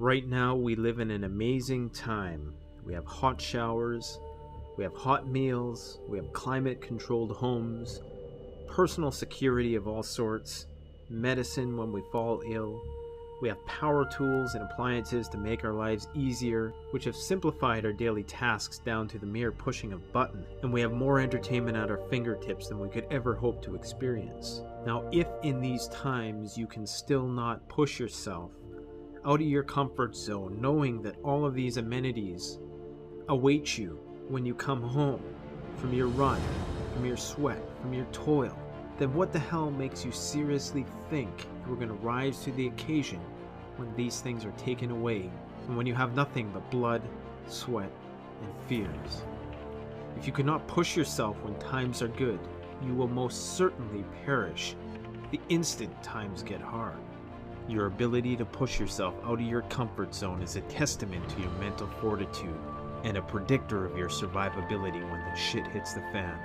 Right now, we live in an amazing time. We have hot showers, we have hot meals, we have climate-controlled homes, personal security of all sorts, medicine when we fall ill. We have power tools and appliances to make our lives easier, which have simplified our daily tasks down to the mere pushing of a button, and we have more entertainment at our fingertips than we could ever hope to experience. Now, if in these times you can still not push yourself out of your comfort zone, knowing that all of these amenities await you when you come home from your run, from your sweat, from your toil, then what the hell makes you seriously think you're going to rise to the occasion when these things are taken away and when you have nothing but blood, sweat, and fears? If you cannot push yourself when times are good, you will most certainly perish the instant times get hard. Your ability to push yourself out of your comfort zone is a testament to your mental fortitude and a predictor of your survivability when the shit hits the fan.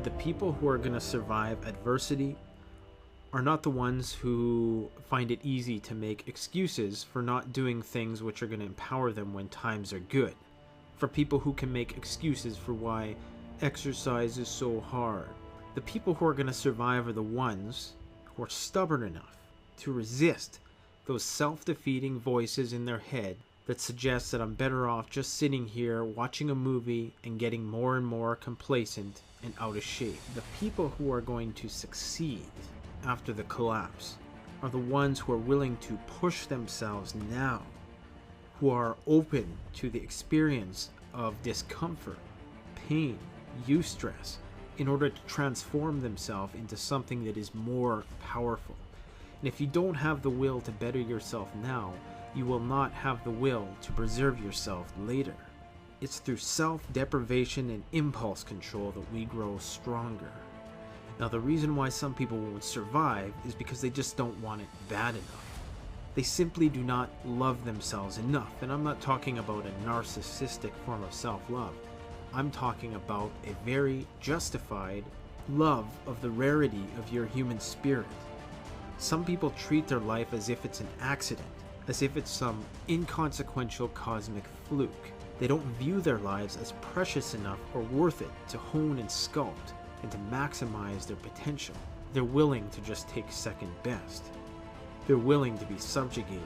The people who are going to survive adversity are not the ones who find it easy to make excuses for not doing things which are going to empower them when times are good. For people who can make excuses for why exercise is so hard. The people who are going to survive are the ones who are stubborn enough to resist those self-defeating voices in their head that suggest that I'm better off just sitting here watching a movie and getting more and more complacent and out of shape. The people who are going to succeed after the collapse are the ones who are willing to push themselves now, who are open to the experience of discomfort, pain, eustress, in order to transform themselves into something that is more powerful. And if you don't have the will to better yourself now, you will not have the will to preserve yourself later. It's through self-deprivation and impulse control that we grow stronger. Now, the reason why some people won't survive is because they just don't want it bad enough. They simply do not love themselves enough. And I'm not talking about a narcissistic form of self-love. I'm talking about a very justified love of the rarity of your human spirit. Some people treat their life as if it's an accident, as if it's some inconsequential cosmic fluke. They don't view their lives as precious enough or worth it to hone and sculpt and to maximize their potential. They're willing to just take second best. They're willing to be subjugated.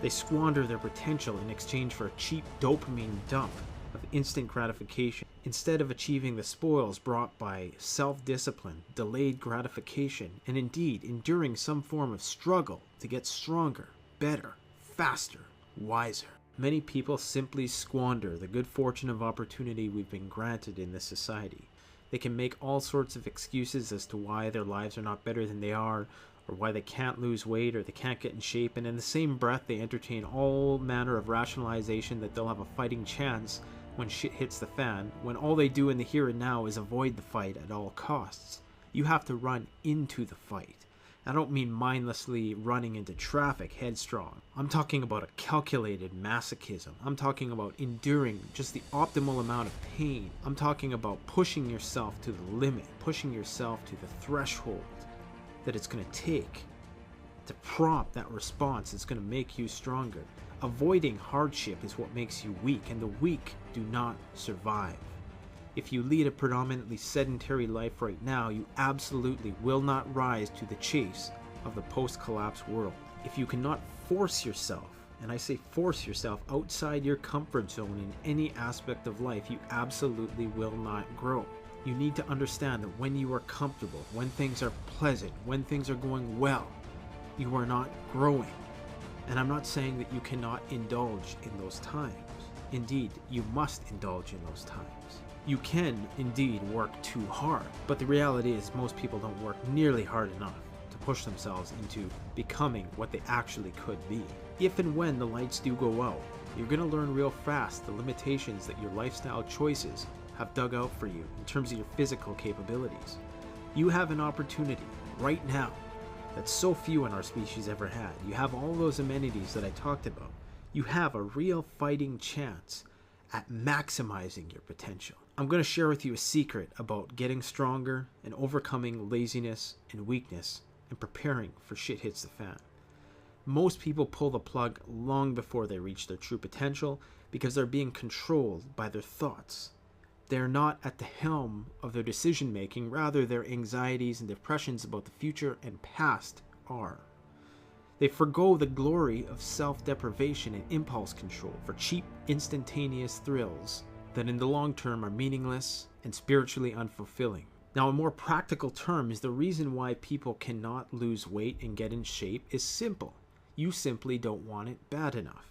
They squander their potential in exchange for a cheap dopamine dump of instant gratification, instead of achieving the spoils brought by self-discipline, delayed gratification, and indeed enduring some form of struggle to get stronger, better, faster, wiser. Many people simply squander the good fortune of opportunity we've been granted in this society. They can make all sorts of excuses as to why their lives are not better than they are, or why they can't lose weight, or they can't get in shape, and in the same breath they entertain all manner of rationalization that they'll have a fighting chance when shit hits the fan, when all they do in the here and now is avoid the fight at all costs. You have to run into the fight. I don't mean mindlessly running into traffic headstrong. I'm talking about a calculated masochism. I'm talking about enduring just the optimal amount of pain. I'm talking about pushing yourself to the limit, pushing yourself to the threshold that it's going to take to prompt that response that's going to make you stronger. Avoiding hardship is what makes you weak, and the weak do not survive. If you lead a predominantly sedentary life right now, you absolutely will not rise to the chase of the post-collapse world. If you cannot force yourself, and I say force yourself, outside your comfort zone in any aspect of life, you absolutely will not grow. You need to understand that when you are comfortable, when things are pleasant, when things are going well, you are not growing. And I'm not saying that you cannot indulge in those times. Indeed, you must indulge in those times. You can indeed work too hard, but the reality is most people don't work nearly hard enough to push themselves into becoming what they actually could be. If and when the lights do go out, you're going to learn real fast the limitations that your lifestyle choices have dug out for you in terms of your physical capabilities. You have an opportunity right now that so few in our species ever had. You have all those amenities that I talked about. You have a real fighting chance at maximizing your potential. I'm going to share with you a secret about getting stronger and overcoming laziness and weakness and preparing for shit hits the fan. Most people pull the plug long before they reach their true potential because they're being controlled by their thoughts. They're not at the helm of their decision making, rather their anxieties and depressions about the future and past are. They forgo the glory of self-deprivation and impulse control for cheap, instantaneous thrills that in the long term are meaningless and spiritually unfulfilling. Now, in more practical terms, the reason why people cannot lose weight and get in shape is simple. You simply don't want it bad enough.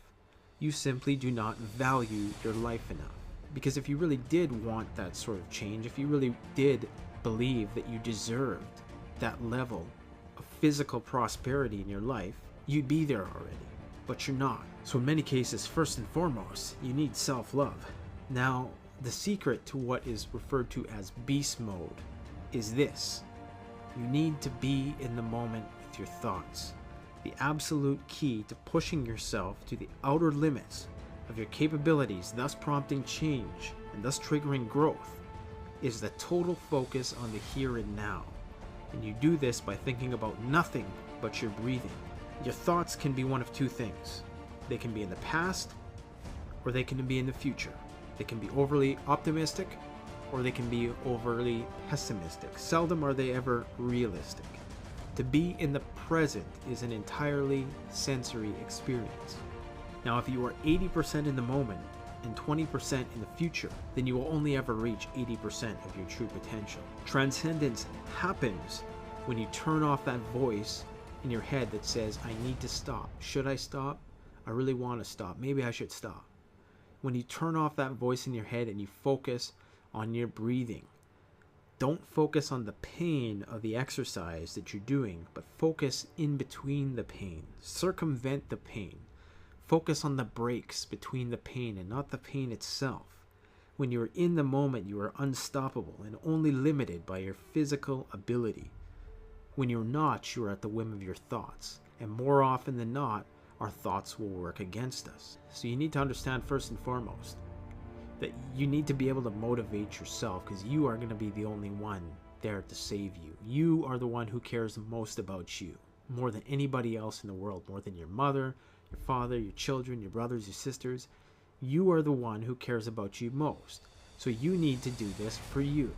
You simply do not value your life enough. Because if you really did want that sort of change, if you really did believe that you deserved that level of physical prosperity in your life, you'd be there already. But you're not. So in many cases, first and foremost, you need self-love. Now, the secret to what is referred to as beast mode is this. You need to be in the moment with your thoughts. The absolute key to pushing yourself to the outer limits of your capabilities, thus prompting change and thus triggering growth, is the total focus on the here and now. And you do this by thinking about nothing but your breathing. Your thoughts can be one of two things. They can be in the past or they can be in the future. They can be overly optimistic or they can be overly pessimistic. Seldom are they ever realistic. To be in the present is an entirely sensory experience. Now, if you are 80% in the moment and 20% in the future, then you will only ever reach 80% of your true potential. Transcendence happens when you turn off that voice in your head that says, I need to stop. Should I stop? I really want to stop. Maybe I should stop. When you turn off that voice in your head and you focus on your breathing, don't focus on the pain of the exercise that you're doing, but focus in between the pain. Circumvent the pain. Focus on the breaks between the pain and not the pain itself. When you're in the moment, you are unstoppable and only limited by your physical ability. When you're not, you are at the whim of your thoughts. And more often than not, our thoughts will work against us. So you need to understand first and foremost that you need to be able to motivate yourself, because you are going to be the only one there to save you. You are the one who cares most about you, more than anybody else in the world, more than your mother, your father, your children, your brothers, your sisters. You are the one who cares about you most. So you need to do this for you.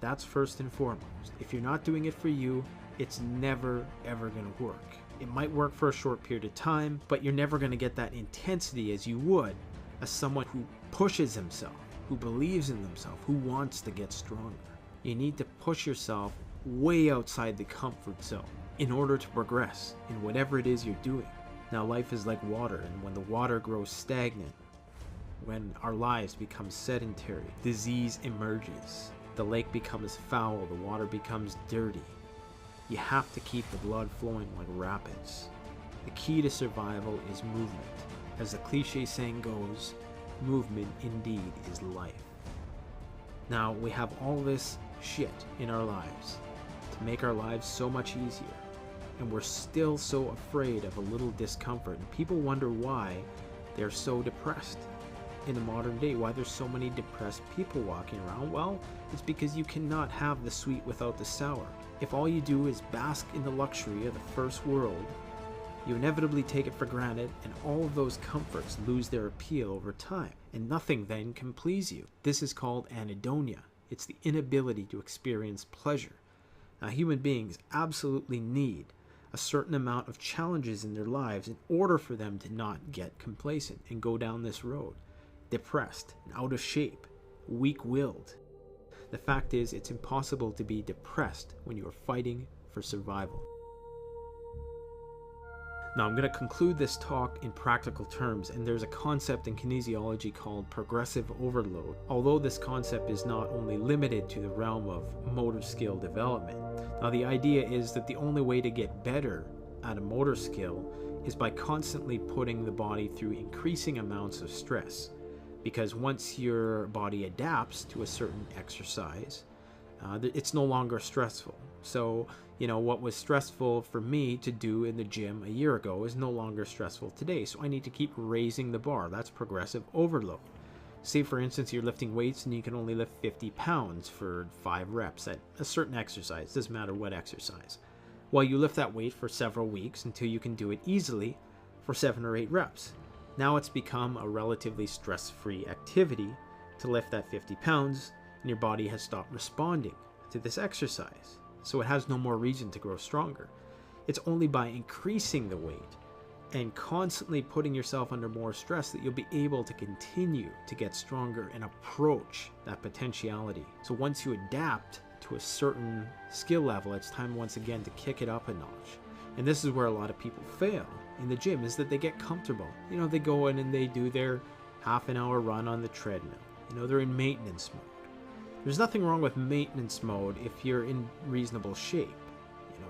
That's first and foremost. If you're not doing it for you, it's never ever going to work. It might work for a short period of time, but you're never going to get that intensity as you would as someone who pushes himself, who believes in themselves, who wants to get stronger. You need to push yourself way outside the comfort zone in order to progress in whatever it is you're doing. Now, life is like water, and when the water grows stagnant, when our lives become sedentary, disease emerges. The lake becomes foul, the water becomes dirty. You have to keep the blood flowing like rapids. The key to survival is movement. As the cliche saying goes, movement indeed is life. Now, we have all this shit in our lives to make our lives so much easier, and we're still so afraid of a little discomfort, and people wonder why they're so depressed in the modern day, why there's so many depressed people walking around. Well, it's because you cannot have the sweet without the sour. If all you do is bask in the luxury of the first world, you inevitably take it for granted, and all of those comforts lose their appeal over time, and nothing then can please you. This is called anhedonia. It's the inability to experience pleasure. Now, human beings absolutely need a certain amount of challenges in their lives in order for them to not get complacent and go down this road, depressed and out of shape, weak-willed. The fact is, it's impossible to be depressed when you are fighting for survival. Now, I'm going to conclude this talk in practical terms, and there's a concept in kinesiology called progressive overload. Although this concept is not only limited to the realm of motor skill development. Now, the idea is that the only way to get better at a motor skill is by constantly putting the body through increasing amounts of stress. Because once your body adapts to a certain exercise, It's no longer stressful. So, what was stressful for me to do in the gym a year ago is no longer stressful today. So I need to keep raising the bar. That's progressive overload. Say, for instance, you're lifting weights and you can only lift 50 pounds for 5 reps at a certain exercise. Doesn't matter what exercise. Well, you lift that weight for several weeks until you can do it easily for 7 or 8 reps. Now it's become a relatively stress-free activity to lift that 50 pounds, and your body has stopped responding to this exercise. So it has no more reason to grow stronger. It's only by increasing the weight and constantly putting yourself under more stress that you'll be able to continue to get stronger and approach that potentiality. So once you adapt to a certain skill level, it's time once again to kick it up a notch. And this is where a lot of people fail in the gym, is that they get comfortable. They go in and they do their half an hour run on the treadmill. They're in maintenance mode. There's nothing wrong with maintenance mode if you're in reasonable shape.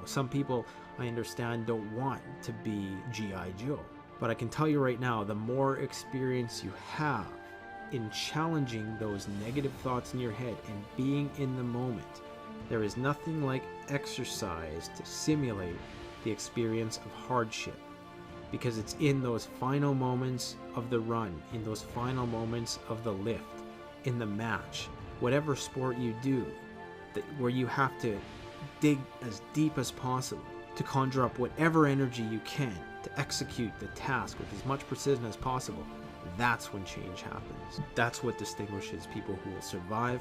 Some people, I understand, don't want to be G.I. Joe. But I can tell you right now, the more experience you have in challenging those negative thoughts in your head and being in the moment, there is nothing like exercise to simulate the experience of hardship. Because it's in those final moments of the run, in those final moments of the lift, in the match, whatever sport you do, where you have to dig as deep as possible to conjure up whatever energy you can to execute the task with as much precision as possible. That's when change happens. That's what distinguishes people who will survive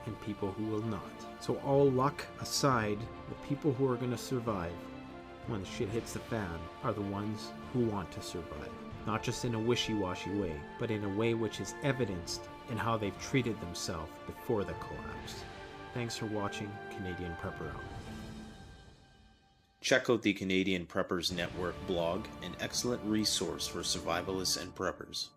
and people who will not. So all luck aside, the people who are going to survive when the shit hits the fan are the ones who want to survive. Not just in a wishy-washy way, but in a way which is evidenced in how they've treated themselves before the collapse. Thanks for watching Canadian Prepper Hour. Check out the Canadian Preppers Network blog, an excellent resource for survivalists and preppers.